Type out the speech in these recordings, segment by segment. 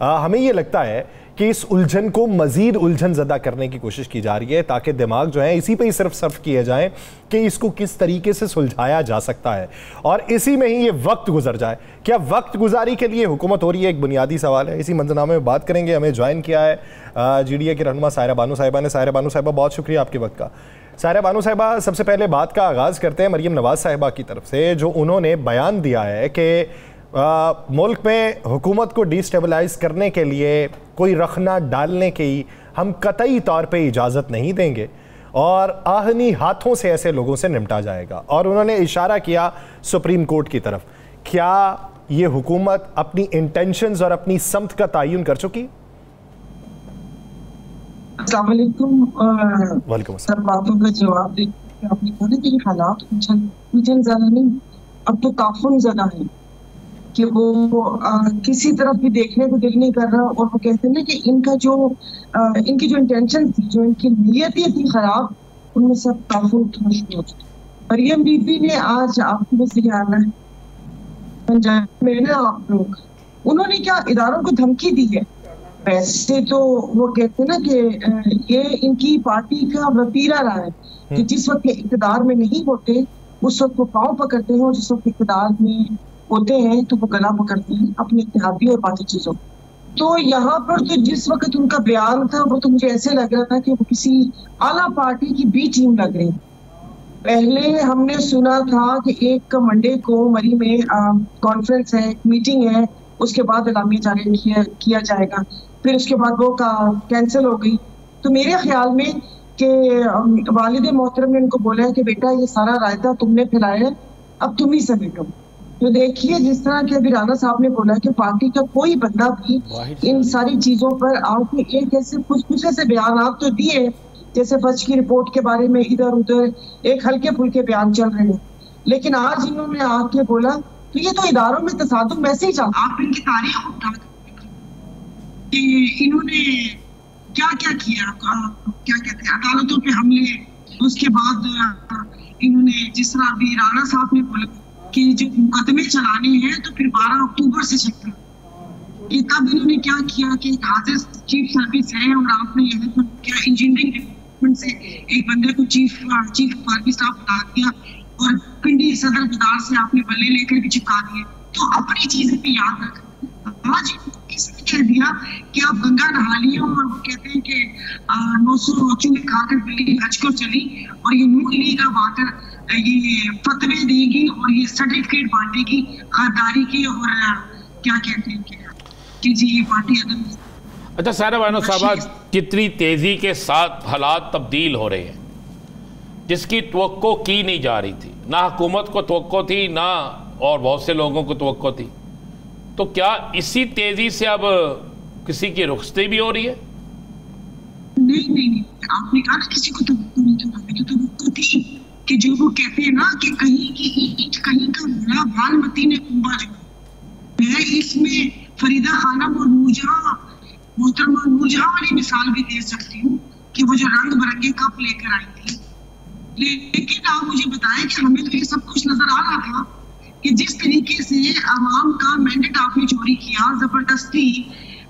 हमें ये लगता है कि इस उलझन को मजीद उलझन ज़दा करने की कोशिश की जा रही है ताकि दिमाग जो है इसी पे ही सिर्फ सर्फ किए जाएं कि इसको किस तरीके से सुलझाया जा सकता है और इसी में ही ये वक्त गुजर जाए। क्या वक्त गुजारी के लिए हुकूमत हो रही है, एक बुनियादी सवाल है। इसी मंजरनामे में बात करेंगे। हमें ज्वाइन किया है GDA की रहनुमा सायरा बानो साहिबा ने। सायरा बानो साहिबा, बहुत शुक्रिया आपके वक्त का। सायरा बानो साहिबा, सबसे पहले बात का आगाज़ करते हैं मरीम नवाज़ साहिबा की तरफ से, जो उन्होंने बयान दिया है कि मुल्क में हुकूमत को डिस्टेबलाइज करने के लिए कोई रखना डालने की हम कतई तौर पे इजाज़त नहीं देंगे और आहनी हाथों से ऐसे लोगों से निपटा जाएगा। और उन्होंने इशारा किया सुप्रीम कोर्ट की तरफ। क्या ये हुकूमत अपनी इंटेंशंस और अपनी समत का तयन कर चुकी? अस्सलाम वालेकुम। सब बातों का जवाब देकर आपने कहा कि ये हालात उलझन ज़्यादा नहीं, अब तो ताफुन ज़्यादा है कि वो किसी तरफ भी देखने को दिल नहीं कर रहा। और वो कहते हैं ना कि इनकी जो इंटेंशन थी, जो इनकी नीयतें थी खराब, उनमें सब ताफुन उठना शुरू हो चुके। मरियम बीबी ने आज आपको बस ये आना है पंजाब में ना, आप लोग उन्होंने क्या इदारों को धमकी दी है। वैसे तो वो कहते हैं ना कि ये इनकी पार्टी का वतीरा रहा है कि जिस वक्त इक़्तिदार में नहीं होते उस वक्त वो पाँव पकड़ते हैं और जिस वक्त इक़्तिदार में होते हैं तो वो गला पकड़ते हैं अपने इत्तेहादी और बाकी चीजों। तो यहाँ पर तो जिस वक्त उनका बयान था वो तो मुझे ऐसे लग रहा था कि वो किसी आला पार्टी की बी टीम लग रही। पहले हमने सुना था कि 1 मंडे को मरी में कॉन्फ्रेंस है, मीटिंग है, उसके बाद एलामिया जारी किया जाएगा। फिर उसके बाद वो कैंसिल हो गई। तो मेरे ख्याल में कि वालिद मोहतरम ने उनको बोला है कि बेटा ये सारा रायता तुमने फैलाया है, अब तुम ही समेटो। तो देखिए जिस तरह के अभी राणा साहब ने बोला कि पार्टी का कोई बंदा भी इन सारी चीजों पर आपने एक ऐसे कुछ ऐसे बयान आप तो दिए जैसे फर्ज की रिपोर्ट के बारे में इधर उधर एक हल्के फुल्के बयान चल रहे हैं, लेकिन आज इन्होंने आके बोला तो ये तो इदारों में तसादुम वैसे ही चल। आप इनकी तारीख उठा कि इन्होंने क्या क्या किया, क्या कहते हैं अदालतों पे हमले, उसके बाद इन्होंने जिस तरह अभी राणा साहब ने बोला कि जो मुकदमे चलाने हैं तो फिर 12 अक्टूबर से चलते हैं कि तब इन्होंने क्या किया कि हाजिर चीफ सर्विस है और आपने यहाँ पर क्या इंजीनियरिंग डिपार्टमेंट से एक बंदे को चीफ आर्मी स्टाफ बना दिया और पिंडी सदर बाजार से आपने बल्ले लेकर भी चिपका दिए। तो अपनी चीजें भी याद रखें। आज किसने कह दिया कि आप गंगा नहा लिए और वो कहते हैं कि 900 चूहे खाकर बिल्ली हज को चली और ये न्यू इली का वाटर ये फतवे देगी और ये सर्टिफिकेट बांटेगी खरीदारी की और क्या कहते हैं कि जी ये पार्टी अदम। अच्छा सायरा बानो साहबा, कितनी तेजी के साथ हालात तब्दील हो रहे हैं जिसकी तवक्को की नहीं जा रही थी, ना हुकूमत को तवक्को थी ना और बहुत से लोगों को तवक्को थी। तो क्या इसी तेजी से अब किसी की रुखसती भी हो रही है? नहीं, आपने कहा ना किसी को तवक्को थी कि जो वो कहते हैं ना कि कहीं की ईंट कहीं का बड़ा बालमती ने कुंभा जो। मैं इसमें फरीदा खानम और मोहतरमा नूरजहां वाली मिसाल भी दे सकती हूँ कि वो जो रंग बिरंगे कप लेकर आई थी। लेकिन आप मुझे बताएं कि हमें तो ये सब कुछ नजर आ रहा था कि जिस तरीके से आवाम का मैंडेट आपने चोरी किया, जबरदस्ती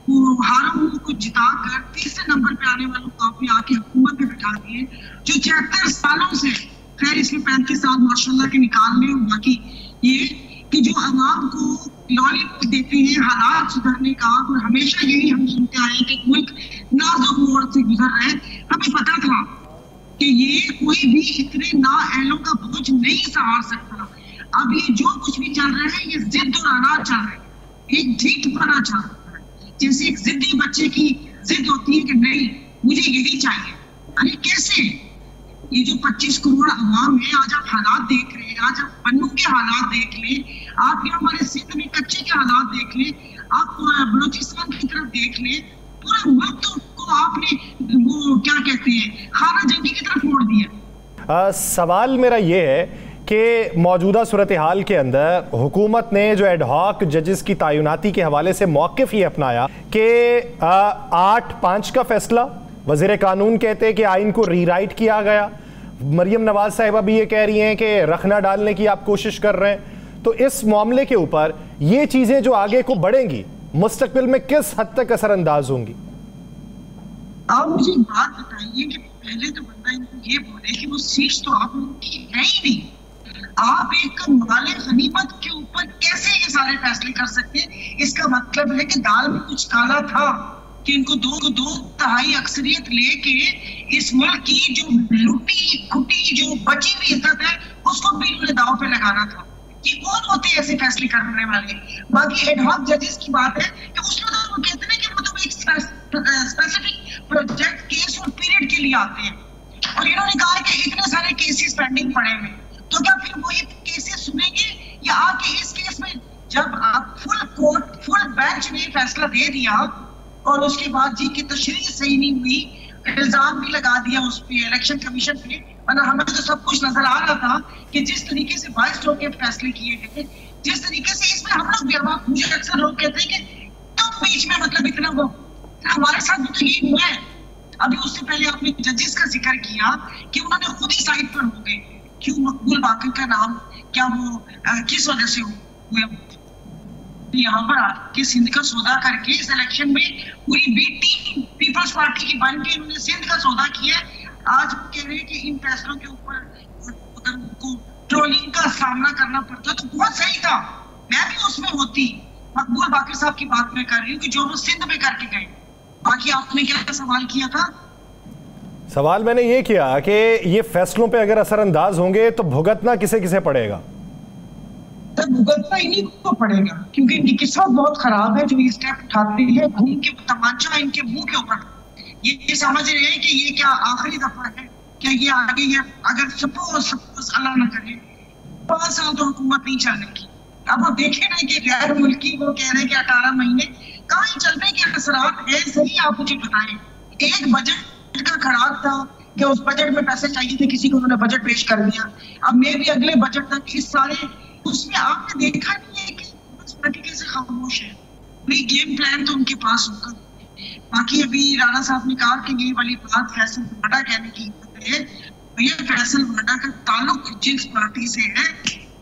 वो हारों को जिताकर तीसरे नंबर पे आने वालों को आपने आके हुकूमत में बिठा दिए, जो 76 सालों से, खैर इसमें 35 साल माशाल्लाह के निकालने और बाकी ये कि जो आवाम को लॉलीपॉप देते हैं हालात सुधरने का, और हमेशा यही हम सुनते आए कि मुल्क नाजुक मोड़ से गुजर रहे। हमें पता था कि ये कोई भी इतने नाअहलों का बोझ नहीं सहार सकता। अब ये जो कुछ भी चल रहा है ये जिद और अनाज चल रहा है, एक ढीठपना चल रहा है, जैसे एक जिद्दी बच्चे की जिद होती है कि नहीं मुझे यही चाहिए। अरे कैसे? ये जो 25 करोड़ आवाम है, आज आप हालात देख रहे हैं, आज आप पन्नू के हालात देख लें, आप यहाँ हमारे सिंध में कच्चे के हालात देख लें, आप बलूचिस्तान की तरफ देख लें, पूरा मुल्क को आपने वो क्या कहते हैं खाना जंगी की तरफ मोड़ दिया। सवाल मेरा ये है कि मौजूदा सूरत हाल के अंदर हुकूमत ने जो एडहॉक जजेस की तैनाती के हवाले से मौक़िफ़ ये अपनाया कि 8-5 का फैसला, वज़ीर कानून कहते हैं कि आइन को रीराइट किया गया, मरियम नवाज साहिबा भी ये कह रही हैं कि रखना डालने की आप कोशिश कर रहे हैं। तो इस मामले के ऊपर ये चीज़ें जो आगे को बढ़ेंगी, मुस्तकबिल में किस हद तक असरअंदाज होंगी? आप मुझे एक बात बताइए कि पहले तो बंदा इनको ये बोले कि वो सीट्स तो आप लोगों की है ही नहीं, आप एक माले गनीमत के ऊपर कैसे ये सारे फैसले कर सकते हैं? इसका मतलब है कि दाल में कुछ काला था कि इनको दो तिहाई अक्सरियत लेके इस मुल्क की जो लुटी खुटी जो बची हुई इज्जत है उसको भी इन्होंने दाव पे लगाना था। ये कौन होते हैं ऐसे फैसले करने वाले? बाकी एडहॉक जजेस की बात है कि उसमें तो वो कहते हैं कि वो तो एक स्पेसिफिक प्रोजेक्ट केस और पीरियड के लिए आते हैं, और इन्होंने कहा कि इतने सारे केसेस पेंडिंग पड़े हुए, तो क्या फिर वो ये केसेस सुनेंगे या आके इस केस में जब आप फुल कोर्ट फुल बेंच ने फैसला दे दिया और उसके बाद जी की तशरीह सही नहीं हुई, इल्जाम भी लगा दिया उस पे इलेक्शन कमीशन पे, वरना हमें तो सब कुछ नजर आ रहा था कि जिस तरीके से 22 लोग के फैसले किए गए, जिस तरीके से इसमें हम लोग भी, मुझे अक्सर लोग कहते हैं कि तुम बीच में मतलब इतना वो, हमारे साथ भी तो ये हुआ है। अभी उससे पहले आपने जजेस का जिक्र किया कि उन्होंने खुद ही साइड पर हो गए, क्यों मकबूल बाकर का नाम, क्या वो किस वजह से हुए? यहाँ पर आके सिंध का सौदा करके इस इलेक्शन में पूरी बी टीम पीपल्स पार्टी की बन के उन्होंने सिंध का सौदा किया। आज वो कह रहे हैं कि इन फैसलों के ऊपर अगर उनको ट्रोलिंग का सामना करना पड़ता तो बहुत सही था, मैं भी उसमें होती। मकबूल बाकर साहब की बात मैं कर रही हूँ कि जो वो सिंध में करके गए। बाकी आपने क्या सवाल किया था? सवाल मैंने ये किया कि ये फैसलों पे अगर असरअंदाज होंगे तो भुगतना किसे किसे पड़ेगा? भुगतना इन्हीं को पड़ेगा, क्योंकि इनकी किस्मत बहुत खराब है जो ये स्टेप उठाते हैं। घूम के तमाचा इनके मुंह के ऊपर, ये समझ रहे हैं कि ये क्या आखिरी दफा है, क्या ये आगे ये अगर सपोज अल्लाह न करे 5 साल तो हुकूमत नहीं चलने की। अब वो देखे ना कि गैर मुल्की वो कह रहे हैं कि 18 महीने कहाँ ही चलने के असरात है। सही आप मुझे बताएं, एक बजट का खराब था कि उस बजट में पैसे चाहिए थे, किसी को उन्होंने बजट पेश कर दिया। अब मैं भी अगले बजट तक इस सारे उसमें आपने देखा नहीं है कि बस पार्टी कैसे खामोश है, कोई गेम प्लान तो उनके पास होगा। बाकी अभी राणा साहब ने कहा कि ये वाली बात फैसल वाडा कहने की है, ये फैसल वाडा का ताल्लुक जिस पार्टी से है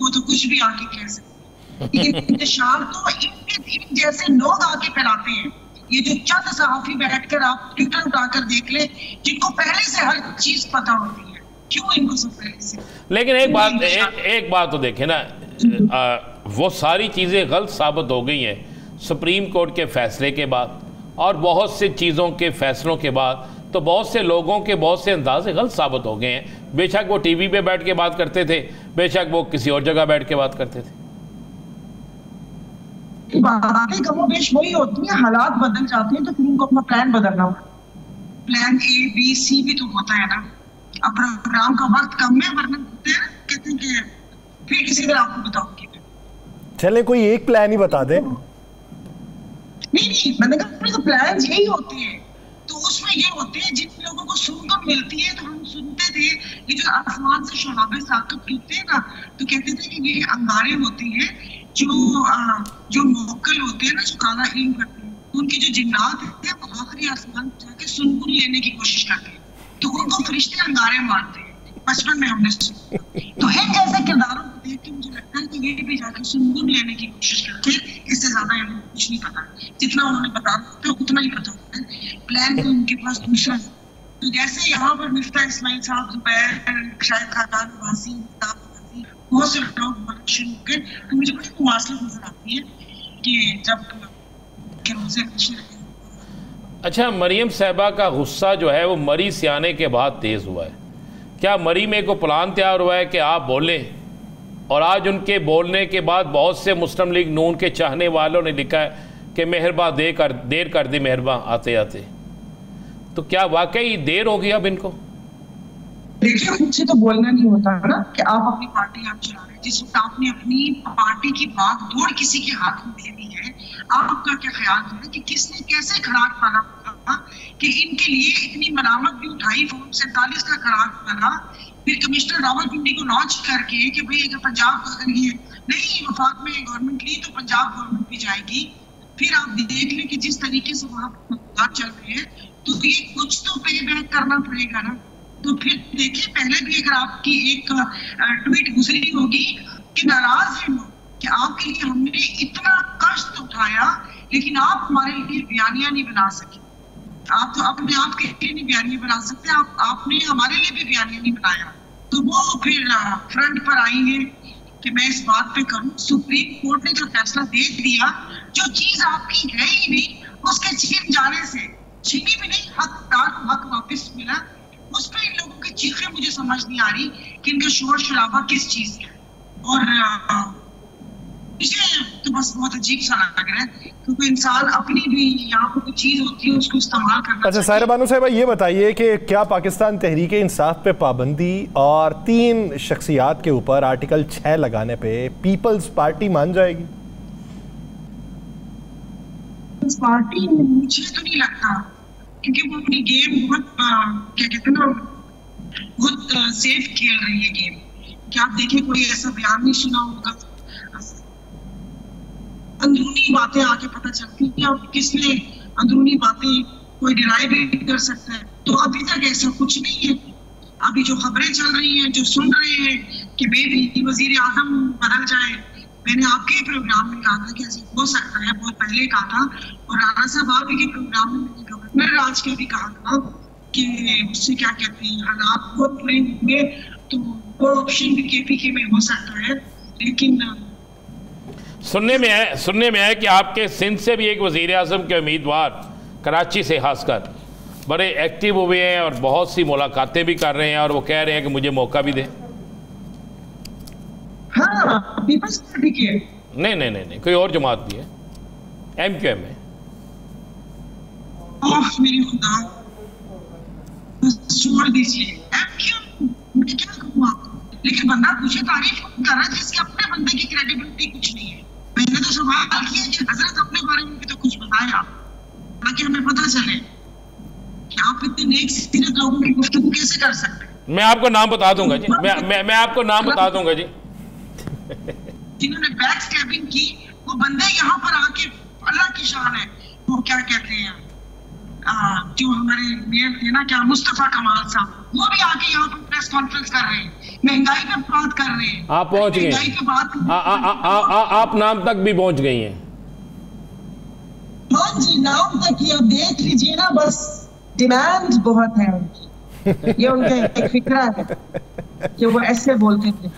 वो तो कुछ भी आके कह सकते, लेकिन इंतशार तो इन जैसे लोग आके फैलाते हैं। ये जो चंद सहाफी बैठकर आप ट्विटर उठाकर देख ले, जिनको पहले से हर चीज पता होती है, क्यों इनको सब पहले से। लेकिन एक बात तो देखे ना, वो सारी चीज़ें गलत साबित हो गई हैं सुप्रीम कोर्ट के फैसले के बाद और बहुत से चीज़ों के फैसलों के बाद, तो बहुत से लोगों के बहुत से अंदाजे गलत साबित हो गए हैं। बेशक वो टीवी पे बैठ के बात करते थे, बेशक वो किसी और जगह बैठ के बात करते थे। बातें कमोबेश वही होती है, हालात बदल जाते हैं तो फिर उनको अपना प्लान बदलना होता है। प्लान ए बी सी भी तो होता है ना। अब प्रोग्राम का वक्त कम है, वरना कहते हैं कि फिर किसी दिन आपको बताऊंगी। चले कोई एक प्लान ही बता दे। नहीं मैंने कहा तो प्लान यही होते हैं, तो उसमें ये होते हैं जिन लोगों को सुनकर मिलती है। तो हम सुनते थे ये जो आसमान से शहाबे साकब गिरते हैं ना, तो कहते थे कि ये अंगारे होते हैं जो मोकल होते हैं ना, जो काला इल्म करते हैं, उनके जो जिन्नात हैं वो आखिरी आसमान जाके सुनगुन लेने की कोशिश करते हैं, तो उनको फरिश्ते अंगारे मारते हैं। बचपन में हमने सुना। तो इन जैसे किरदारों को देख के मुझे लगता है कि ये भी जाके सुनगुन लेने की कोशिश करते हैं। इससे ज्यादा इन्हें कुछ नहीं पता, जितना उन्होंने बता तो उतना ही पता होता है। प्लान तो उनके पास दूसरा है। तो जैसे यहाँ पर मिफ्ता इस्माइल साहब, जुबैर, शाहिद खाकान, वासीम, बहुत से लोग शुरू हो गए, तो मुझे बड़ी मुमासलत नजर आती है कि जब अच्छा, मरियम साहिबा का गुस्सा जो है वो मरी से आने के बाद तेज़ हुआ है। क्या मरी में को प्लान तैयार हुआ है कि आप बोलें? और आज उनके बोलने के बाद बहुत से मुस्लिम लीग नून के चाहने वालों ने लिखा है कि मेहरबा देर कर दी मेहरबा आते आते। तो क्या वाकई देर होगी अब इनको? देखिए, खुद से तो बोलना नहीं होता है ना कि आप अपनी पार्टी आप चला रहे हैं। जिस वक्त आपने अपनी पार्टी की भाग दौड़ किसी के हाथ में दे दी है, आपका क्या ख्याल है कि किसने कैसे खराब पाना कि इनके लिए इतनी मलामत भी उठाई, फॉर्म 47 का खराब बना, फिर कमिश्नर रावलपिंडी को लॉन्च करके कि भाई अगर पंजाब अगर ये नहीं वफाक में गवर्नमेंट ली तो पंजाब गवर्नमेंट भी जाएगी। फिर आप देख लें कि जिस तरीके से वहां बात चल रही है, तो ये कुछ तो पे बैक करना पड़ेगा ना। तो फिर देखिए, पहले भी अगर आपकी एक ट्वीट गुजरी होगी कि नाराज है लोग कि आपके लिए हमने इतना कष्ट उठाया लेकिन आप हमारे लिए बयानिया नहीं बना सके। आप तो अपने आप के लिए नहीं बयानिया बना सकते, आपने हमारे लिए भी बयानिया नहीं बनाया। तो वो फिर फ्रंट पर आई है कि मैं इस बात पे करूं। सुप्रीम कोर्ट ने जो फैसला दे दिया, जो चीज आपकी है ही नहीं उसके छीन जाने से, छीनी भी नहीं, हकदार को हक वापस मिला, उस पर इन लोगों की चीखें मुझे समझ नहीं आ रही कि इनका शोर शराबा किस चीज का। और मुझे तो बस बहुत अजीब सा लग रहा है, क्योंकि इंसान अपनी भी यहाँ पर कुछ चीज होती है उसको इस्तेमाल करना। अच्छा साहिरा बानो साहिबा, ये बताइए कि क्या पाकिस्तान तहरीक इंसाफ पे पाबंदी और 3 शख्सियात के ऊपर आर्टिकल 6 लगाने पे पीपल्स पार्टी मान जाएगी? पीपल्स पार्टी मुझे तो नहीं लगता, क्योंकि वो अपनी गेम बहुत क्या कहते हैं ना, बहुत सेफ खेल रही है गेम। क्या आप देखिए कोई ऐसा बयान नहीं सुना होगा, अंदरूनी बातें आके पता चलती हैं, अब किसने अंदरूनी बातें कोई डिराइव भी कर सकता है। तो अभी तक ऐसा कुछ नहीं है। अभी जो खबरें चल रही हैं, जो सुन रहे हैं कि बेबी वजीर आजम बदल जाए, मैंने आपके प्रोग्राम में कहा था कि ऐसे हो सकता है, बहुत पहले कहा था, और राणा साहब आप के प्रोग्राम में मैंने गवर्नर राज के भी कहा था कि उससे क्या कहते हैं, हालात बहुत बुरे होंगे, तो वो ऑप्शन भी केपीके में हो सकता है। लेकिन सुनने में है कि आपके सिंध से भी एक वज़ीर आज़म के उम्मीदवार कराची से खासकर बड़े एक्टिव हुए हैं और बहुत सी मुलाकातें भी कर रहे हैं, और वो कह रहे हैं कि मुझे मौका भी दें। हाँ, पीपल्स पार्टी के नहीं, कोई और जमात भी है, MQM है। मेरी खुदा, छोड़ दीजिए MQM, मैं क्या कहूँ आपको, लेकिन बंदा पूछे तारीफ कर रहा है जिसके अपने बंदे की क्रेडिबिलिटी कुछ नहीं है। मैंने तो सवाल किया कि हजरत अपने बारे में भी तो कुछ बताया ताकि हमें पता चले कि आप इतने नेक सीरत लोगों की गुफ्तगू कैसे कर सकते हैं। मैं आपको नाम बता दूंगा जी, मैं आपको नाम बता दूंगा जी। जिन्होंने बैक स्टैबिंग की, वो बंदे यहाँ पर आके, अल्लाह की शान है, वो क्या कहते हैं, जो हमारे मेयर थे ना, क्या मुस्तफा कमाल साहब, वो भी आके यहाँ पर प्रेस कॉन्फ्रेंस कर रहे हैं, महंगाई पे बात कर रहे हैं। आप पहुंच गए, आप नाम तक भी पहुंच गई हैं। हाँ जी, नाम तक ही, अब देख लीजिए ना, बस डिमांड बहुत है उनकी। ये उनका एक फिक्रा है कि वो ऐसे बोलते थे,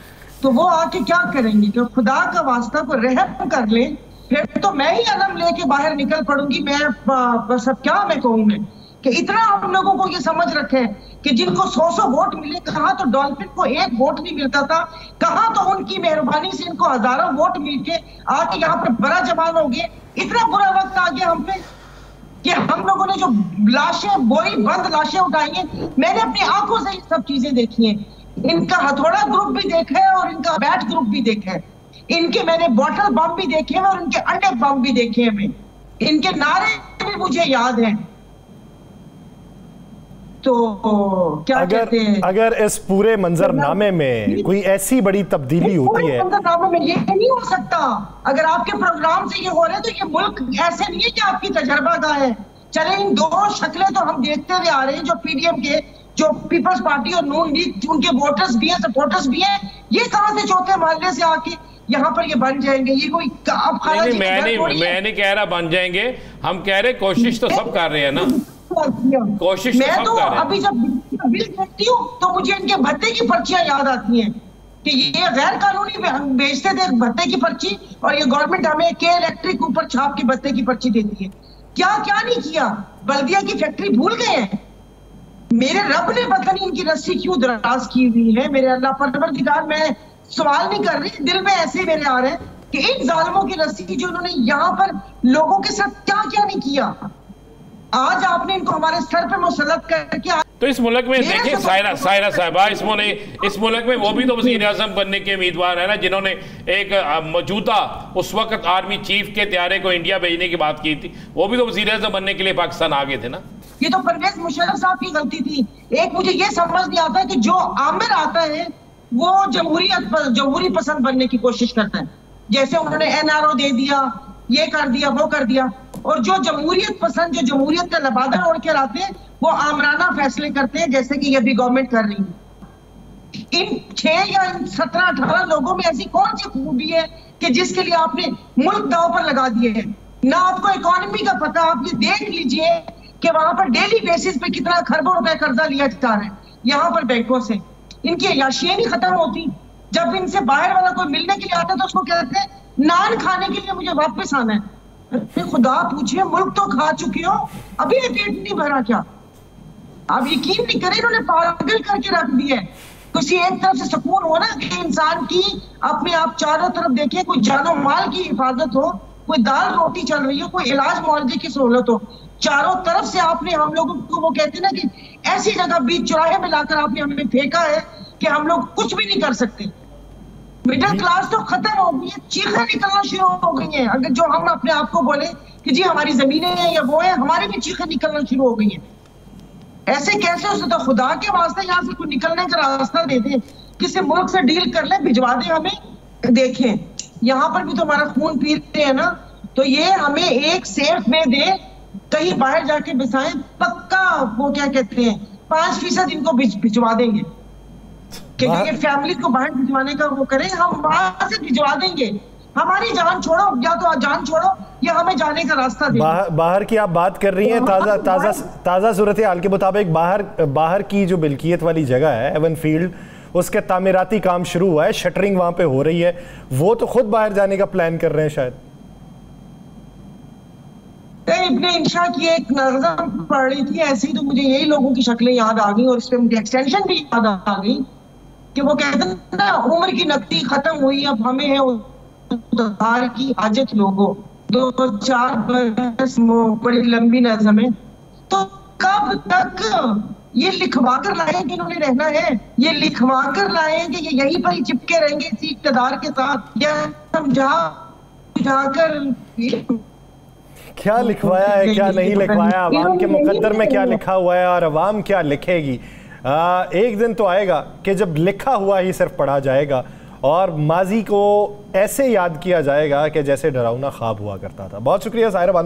तो वो आके क्या करेंगे कि खुदा का वास्ता को रहम कर ले, फिर तो मैं ही अलम लेके बाहर निकल पड़ूंगी। मैं बस अब क्या मैं कहूँ मैं कि इतना हम लोगों को ये समझ रखे कि जिनको 100 वोट मिले, कहाँ तो डॉल्फिन को 1 वोट नहीं मिलता था, कहाँ तो उनकी मेहरबानी से इनको हजारों वोट मिलके आके यहाँ पर बड़ा जमान हो गए। इतना बुरा वक्त आ गया हम पे कि हम लोगों ने जो लाशें, बोरी बंद लाशें उठाई हैं, मैंने अपनी आंखों से ये सब चीजें देखी हैं। इनका हथौड़ा ग्रुप भी देखा है और इनका बैट ग्रुप भी देखा है, इनके मैंने बॉटल बम भी देखे हैं और इनके अंडे बम भी देखे हैं, मैं इनके नारे भी मुझे याद हैं। तो क्या कहते हैं, अगर इस पूरे मंजरनामे में कोई ऐसी बड़ी तब्दीली होती है, मंजरनामे में ये नहीं हो सकता। अगर आपके प्रोग्राम से ये हो रहे हैं तो ये मुल्क ऐसे नहीं है कि आपकी तजर्बा का है। चले इन 2 शक्लें तो हम देखते हुए आ रहे हैं, जो PDM के, जो पीपल्स पार्टी और नून लीग, उनके वोटर्स भी हैं, सपोर्टर्स भी हैं, ये कहां से चौथे मोहल्ले से आके यहाँ पर ये बन जाएंगे? ये कोई मैं नहीं कह रहा बन जाएंगे, हम कह रहे कोशिश तो सब कर रहे हैं ना, कोशिश तो सब कर रहे हैं। अभी जब बिल देखती हूँ तो मुझे इनके भत्ते की पर्चियां याद आती हैं कि ये गैर कानूनी बेचते थे भत्ते की पर्ची, और ये गवर्नमेंट हमें के इलेक्ट्रिक ऊपर छाप के भत्ते की पर्ची देती है। क्या क्या नहीं किया, बल्दिया की फैक्ट्री भूल गए हैं। मेरे रब ने पता नहीं इनकी रस्सी क्यों दराज की हुई है। मेरे अल्लाह परवरदिगार, मैं सवाल नहीं कर रही, दिल में ऐसे मेरे आ रहे हैं कि इन जालिमों की रस्सी जो उन्होंने यहाँ पर लोगों के साथ क्या क्या नहीं किया, आज आपने इनको हमारे सर पे मुसल्लत करके। तो इस मुल्क में देखिए सायरा साहबा, इस मुल्क में वो भी तो वज़ीर आज़म बनने के उम्मीदवार है ना, जिन्होंने एक मौजूदा उस वक्त आर्मी चीफ के त्यारे को इंडिया भेजने की बात की थी, वो भी तो वज़ीर आज़म बनने के लिए पाकिस्तान आ गए थे ना। ये तो परवेज मुशर्रफ साहब की गलती थी। एक मुझे ये समझ नहीं आता कि जो आमिर आता है वो जमहूरी पसंद बनने की कोशिश करता है, जैसे उन्होंने NRO दे दिया, ये कर दिया, वो कर दिया, और जो जमहूरियत पसंद, जो जमहूरियत का लबादा ओढ़ के लाते हैं, वो आमराना फैसले करते हैं, जैसे कि ये भी गवर्नमेंट कर रही है। इन 6 या 17-18 लोगों में ऐसी कौन सी खूबी है कि जिसके लिए आपने मुल्क दांव पर लगा दिए हैं? ना आपको इकोनॉमी का पता। आप ये देख लीजिए कि वहां पर डेली बेसिस पे कितना खरबों रुपए कर्जा लिया जा रहा है यहाँ पर बैंकों से। इनकी अय्याशियां नहीं खत्म होती। जब इनसे बाहर वाला कोई मिलने के लिए आता है तो उसको कहते हैं नान खाने के लिए मुझे वापस आना है। खुदा पूछिए, मुल्क तो खा चुके हो, अभी ये पेट नहीं भरा क्या? आप यकीन नहीं करें, इन्होंने पागल करके रख दिया है। किसी एक तरफ से सुकून हो ना कि इंसान की अपने आप चारों तरफ देखे, कोई जानो माल की हिफाजत हो, कोई दाल रोटी चल रही हो, कोई इलाज मुआवजे की सहूलत हो, चारों तरफ से आपने हम लोगों को, वो कहते ना कि ऐसी जगह बीच चौराहे में लाकर आपने हमें फेंका है कि हम लोग कुछ भी नहीं कर सकते। मिडिल क्लास तो खत्म हो गई है, चीखें निकलना शुरू हो गई हैं। अगर जो हम अपने आप को बोले कि जी हमारी जमीनें हैं या वो है, हमारी भी चीखें निकलना शुरू हो गई हैं। ऐसे कैसे हो सकता? खुदा के वास्ते यहाँ से कोई निकलने का रास्ता दे दे, किसी मुल्क से डील कर ले, भिजवा दे हमें। देखें यहाँ पर भी तो हमारा खून पी रहे हैं ना, तो ये हमें एक सेफ में दे, कहीं बाहर जाके बिसाएं, पक्का वो क्या कहते हैं 5% इनको भिजवा देंगे, क्योंकि फैमिली को बाहर भिजवाने का वो करें, हम वहां से भिजवा देंगे। हमारी जान छोड़ो, या तो जान छोड़ो या हमें जाने का रास्ता दे। बाहर की आप बात कर रही हैं, ताज़ा सूरत हाल के मुताबिक बाहर की जो मिल्कियत वाली जगह है एवन फील्ड, उसके तामीराती काम शुरू हुआ है, शटरिंग वहां पे हो रही है, वो तो खुद बाहर जाने का प्लान कर रहे हैं शायद। इब्ने इंशा की एक नज़म पढ़ रही थी, ऐसी तो मुझे यही लोगों की शक्लें याद आ गई और इस पे मुझे एक्सटेंशन भी याद आ गई कि वो कहते हैं ना, उम्र की नकदी खत्म हुई, अब हमें है उधार की हाजत लोगों। 2-4 बरस बड़ी लंबी नज़म है, तो कब तक ये लिखवा कर लाए कि इन्होंने रहना है? ये लिखवा कर लाए कि ये यहीं पर ही चिपके रहेंगे इसी इक़्तिदार के साथ, या समझा बुझाकर क्या लिखवाया है, क्या नहीं लिखवाया, अवाम के मुकद्दर में क्या लिखा हुआ है और अवाम क्या लिखेगी? एक दिन तो आएगा कि जब लिखा हुआ ही सिर्फ पढ़ा जाएगा और माजी को ऐसे याद किया जाएगा कि जैसे डरावना ख्वाब हुआ करता था। बहुत शुक्रिया साहिरा बानू।